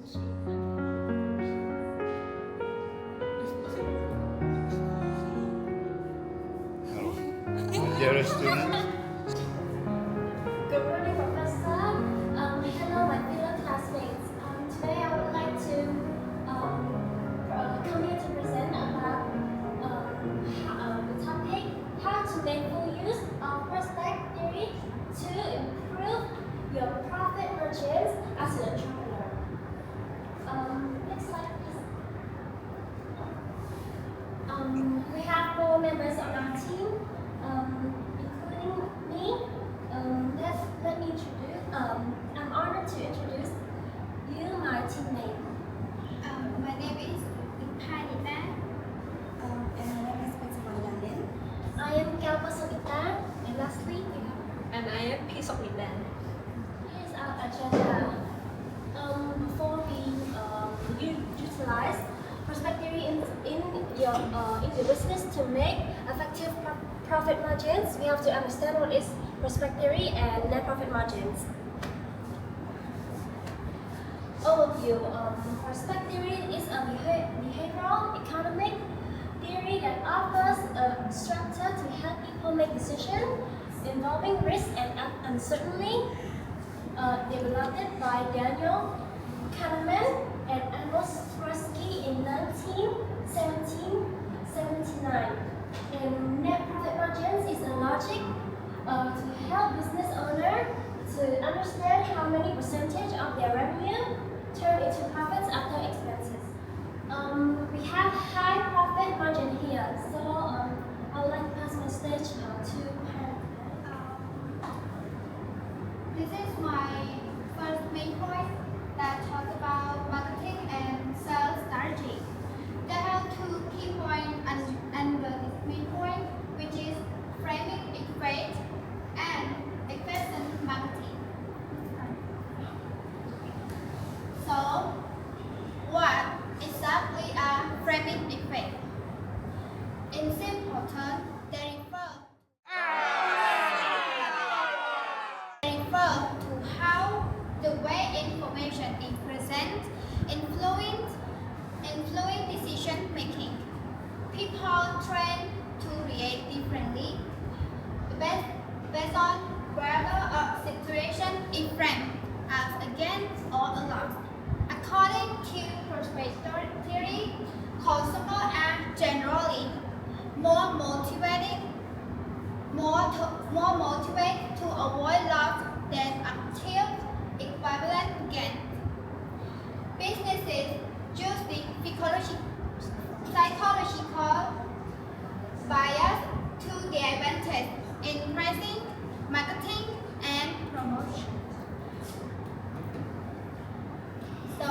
You're a student? Good morning, Professor. Hello, my fellow classmates. Today I would like to come here to present about the topic how to make full use of prospect theory to improve your profit margins as an entrepreneur. Next slide, please. We have 4 members on our team, including me. Let me introduce. I'm honored to introduce you, my teammate. My name is Nita. And my name is Yalin. I am Kalpa Sovita. And lastly, And I am Piece of Land. here's our agenda. Before we utilize prospect theory in your business to make effective profit margins, we have to understand what is prospect theory and net profit margins. Overview. Prospect theory is a behavioral economic theory that offers a structure to help people make decisions involving risk and uncertainty. Developed by Daniel Kahneman and Amos Tversky in 1979. And net profit margins is a logic to help business owners to understand how many percentage of their revenue turn into profits after expenses. We have high profit margin here, so I would like to pass my stage to Hannah. This is my first main point that talks about marketing and sales strategy. There are 2 key points under this main point, which is framing effect and efficient marketing. So, what exactly are framing effect? In simple terms, they refer to how the way information is presented influence decision making. People tend to react differently based on whether a situation is framed as against or against. According to prospect theory, consumers are generally more motivated to avoid loss than active equivalent gain. Businesses use the psychological bias to their advantage in pricing, marketing, and promotion. So,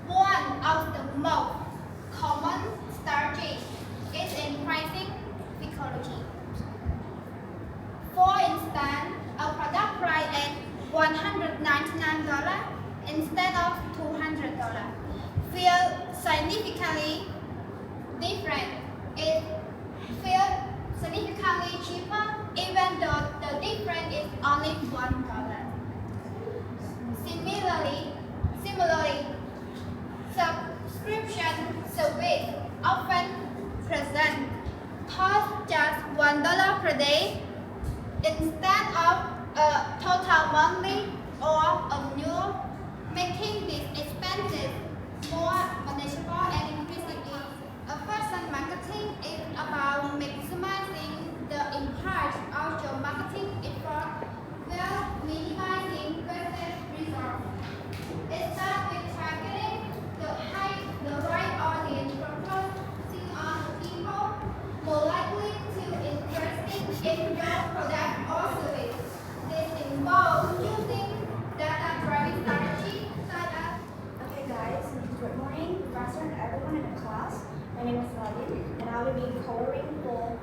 one of the most common strategies is in pricing psychology. For instance, a product priced at $199 instead of $200 feels significantly different. It feels significantly cheaper even though the difference is only $1. Similarly, subscription service often present cost just $1 per day instead of a total monthly or annual, making these expenses more manageable and increasingly efficient. Marketing is about maximizing the impact of your marketing effort while minimizing business results. It starts with targeting the right audience, focusing on people more likely to interested in your product or service. This involves using data-driven strategy such as. Okay guys, good morning, Professor and everyone in the class. My name is Yalin and I will be covering for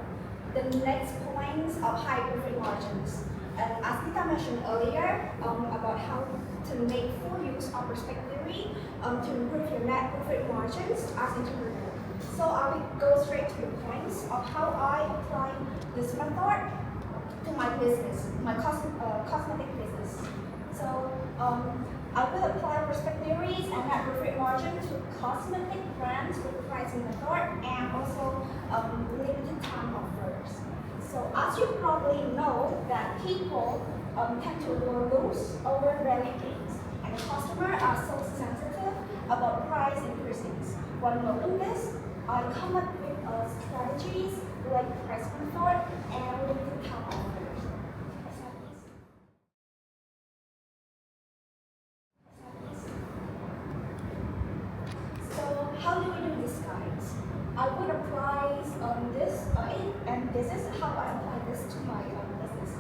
the next points of high profit margins. And as Nita mentioned earlier about how to make full use of prospect theory to improve your net profit margins as entrepreneur. So I will go straight to the points of how I apply this method to my business, my cosmetic business. So I will apply prospect theory and net profit margin to cosmetic brands with pricing method and also limited time offers. So as you probably know that people tend to lose over value gains, and customers are so sensitive about price increases. While knowing this, I come up with strategies like price method and limited time offers. So how do we do this, guys? I would apply this, and this is how I apply this to my business.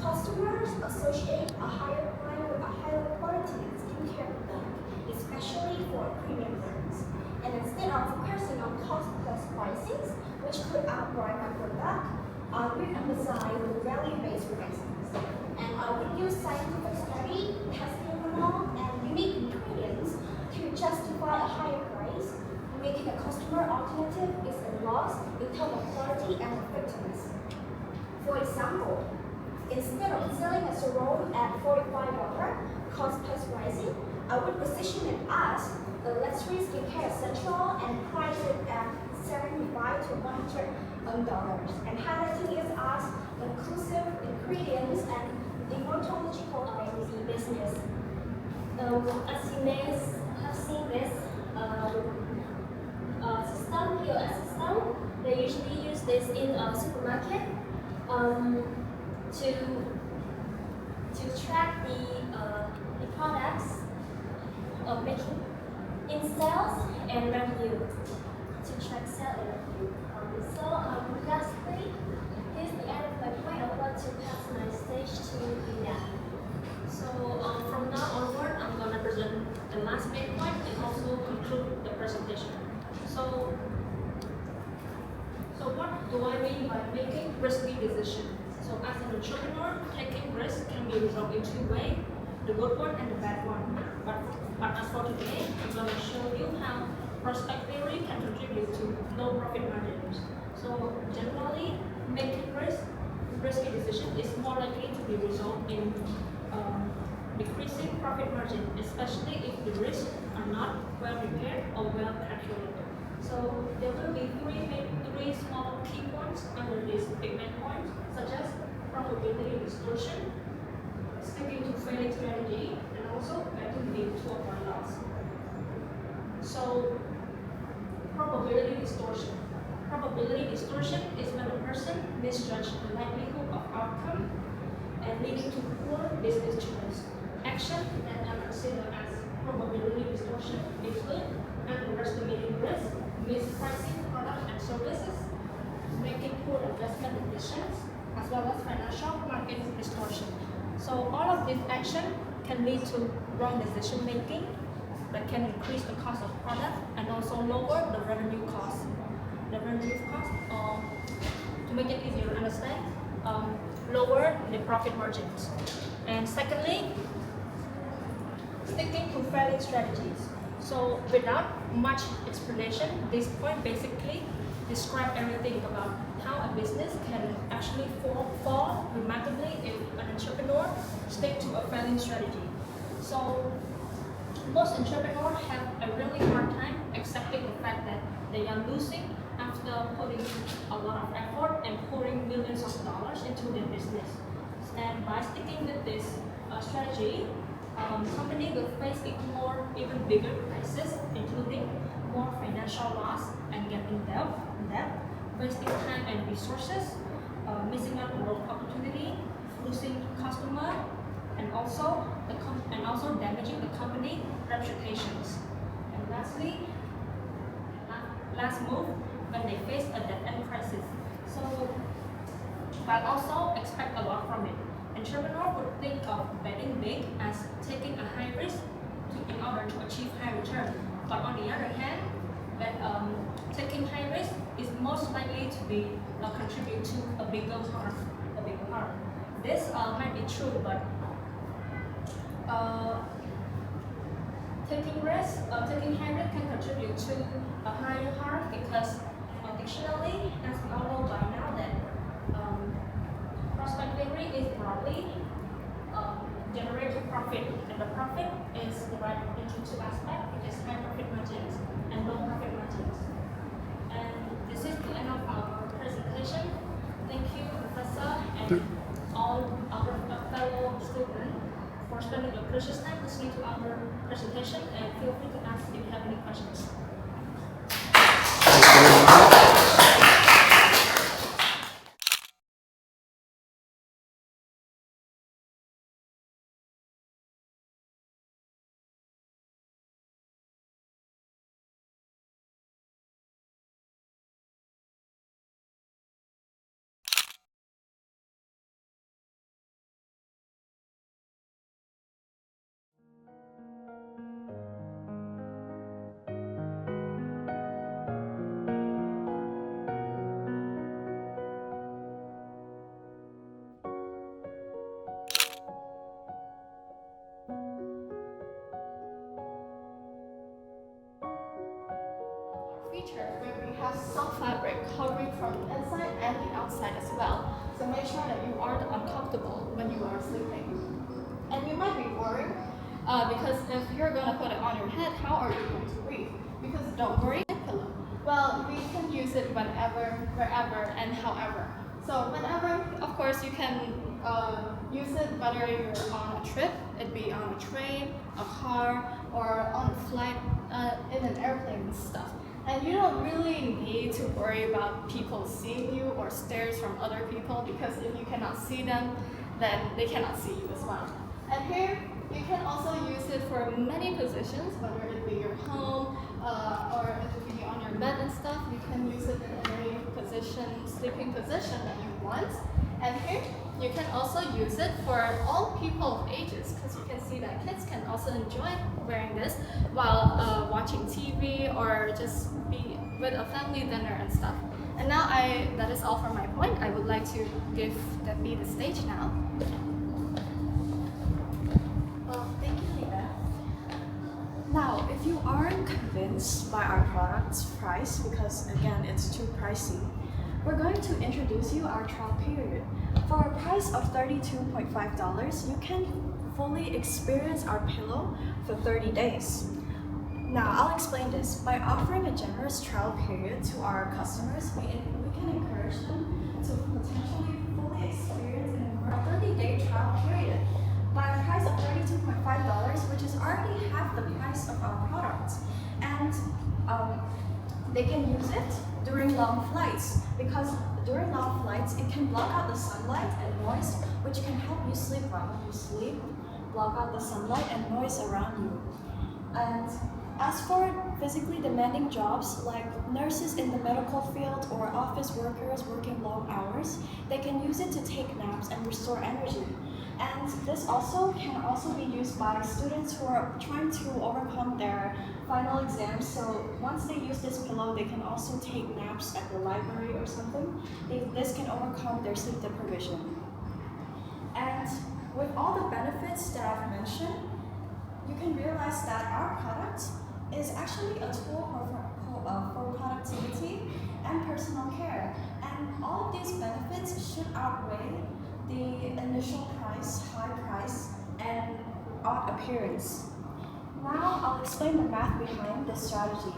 Customers associate a higher price with a higher quality skincare product, especially for premium brands. And instead of focusing on cost plus prices, which could outprice my product, I would emphasize the value-based prices. And I would use scientific study, testimonial, and unique ingredients to justify a higher price, making a customer alternative is a loss in terms of quality and effectiveness. For example, instead of selling a serum at $45 cost plus pricing, I would position it as the luxury skincare essential and price it at $75 to $100, and highlighting it as inclusive ingredients and dermatological friendly business. As you may have seen this system, POS system, they usually use this in a supermarket to track the products making in sales and revenue, to track sales and revenue. Lastly, here's the end of my point. I would like to pass my stage to Ina. So from now onward, I'm going to present the last main point and also conclude the presentation. So what do I mean by making risky decisions? So as an entrepreneur, taking risk can be resolved in two ways, the good one and the bad one. But as for today, I'm going to show you how prospect theory can contribute to low profit margins. So generally, making risky decision is more likely to be resolved in decreasing profit margin, especially if the risks are not well prepared or well calculated. So there will be three small key points under these big main points, such as probability distortion, sticking to failing strategy, and also getting big to avoid loss. So probability distortion. Probability distortion is when a person misjudges the likelihood of outcome and leading to poor business choice. Action that are considered as probability distortion include underestimating risk, mispricing products and services, making poor investment decisions, as well as financial market distortion. So all of these actions can lead to wrong decision making that can increase the cost of product and also lower the revenue cost. The revenue cost, to make it easier to understand, lower the profit margins. And secondly, sticking to failing strategies. So without much explanation, this point basically describes everything about how a business can actually fall remarkably if an entrepreneur stick to a failing strategy. So most entrepreneurs have a really hard time accepting the fact that they are losing after putting a lot of effort and pouring millions of dollars into their business. And by sticking with this strategy, company will face even bigger crises, including more financial loss and getting debt, wasting time and resources, missing out on growth opportunity, losing customer, and also damaging the company reputations. And lastly, last move, when they face a debt-end crisis. So, but also expect a lot from it. Entrepreneur would think of betting big as taking a high risk in order to achieve high return. But on the other hand, taking high risk is most likely to be contribute to a bigger harm. This might be true, but taking high risk can contribute to a higher harm because additionally, as we all know by now that prospect theory is broadly generating profit, and the profit is divided into two aspects. explanation, and feel free to ask if you have any questions. Feature where we have soft fabric covering from the inside and the outside as well. So make sure that you aren't uncomfortable when you are sleeping. And you might be worried because if you're going to put it on your head, how are you going to breathe? Because don't worry, pillow. Well, we can use it whenever, wherever, and however. So whenever, of course, you can use it whether you're on a trip, it be on a train, a car, or on a flight in an airplane and stuff. And you don't really need to worry about people seeing you or stares from other people, because if you cannot see them, then they cannot see you as well. And here, you can also use it for many positions, whether it be your home or it be on your bed and stuff. You can use it in any position, sleeping position that you want. And here, you can also use it for all people of ages, because you can see that kids can also enjoy wearing this while watching TV or just be with a family dinner and stuff. And now that is all for my point. I would like to give Debbie the stage now. Well, thank you, Lina. Now, if you aren't convinced by our product's price, because again, it's too pricey, we're going to introduce you our trial period. For a price of $32.5, you can fully experience our pillow for 30 days. Now, I'll explain this. By offering a generous trial period to our customers, we can encourage them to potentially fully experience a 30-day trial period by a price of $32.5, which is already half the price of our product. And they can use it during long flights, because during long flights, it can block out the sunlight and noise, which can help you sleep well. When you sleep, block out the sunlight and noise around you. And as for physically demanding jobs like nurses in the medical field or office workers working long hours, they can use it to take naps and restore energy. And this can also be used by students who are trying to overcome their final exams. So once they use this pillow, they can also take naps at the library or something. This can overcome their sleep deprivation. And with all the benefits that I've mentioned, you can realize that our product is actually a tool for productivity and personal care. And all of these benefits should outweigh the initial price, high price, and odd appearance. Now I'll explain the math behind this strategy.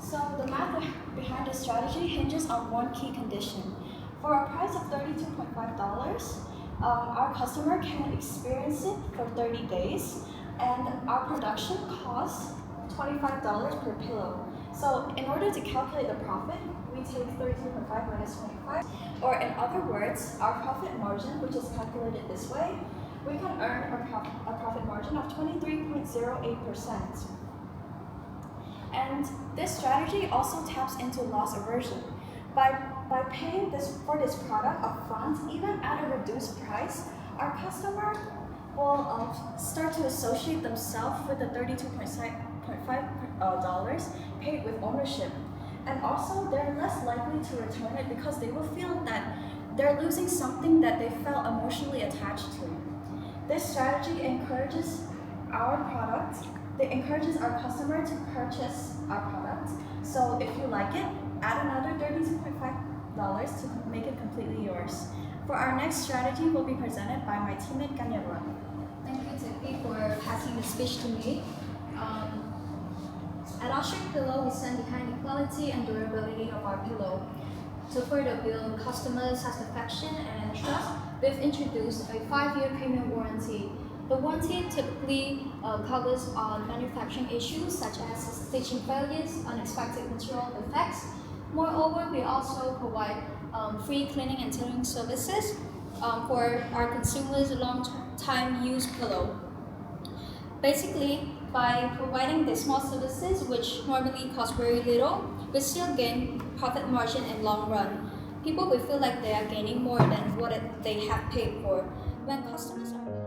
So the math behind this strategy hinges on one key condition. For a price of $32.5, our customer can experience it for 30 days, and our production costs $25 per pillow. So in order to calculate the profit, we take 32.5 minus 25, or in other words, our profit margin, which is calculated this way, we can earn a profit margin of 23.08%. And this strategy also taps into loss aversion. By paying for this product upfront, even at a reduced price, our customer will start to associate themselves with the $32.5 paid with ownership. And also, they're less likely to return it because they will feel that they're losing something that they felt emotionally attached to. This strategy encourages our customer to purchase our product. So if you like it, add another $32.5 to make it completely yours. For our next strategy will be presented by my teammate Kanyarwa. Thank you, Tiffy, for passing the speech to me. At Ostrich Pillow, we stand behind the quality and durability of our pillow. To further build customer satisfaction and trust, we've introduced a 5-year premium warranty. The warranty typically covers on manufacturing issues such as stitching failures, unexpected material defects. Moreover, we also provide free cleaning and tailoring services for our consumers' long-time use pillow. Basically, by providing these small services, which normally cost very little, we still gain profit margin in long run. People will feel like they are gaining more than what they have paid for. When customers are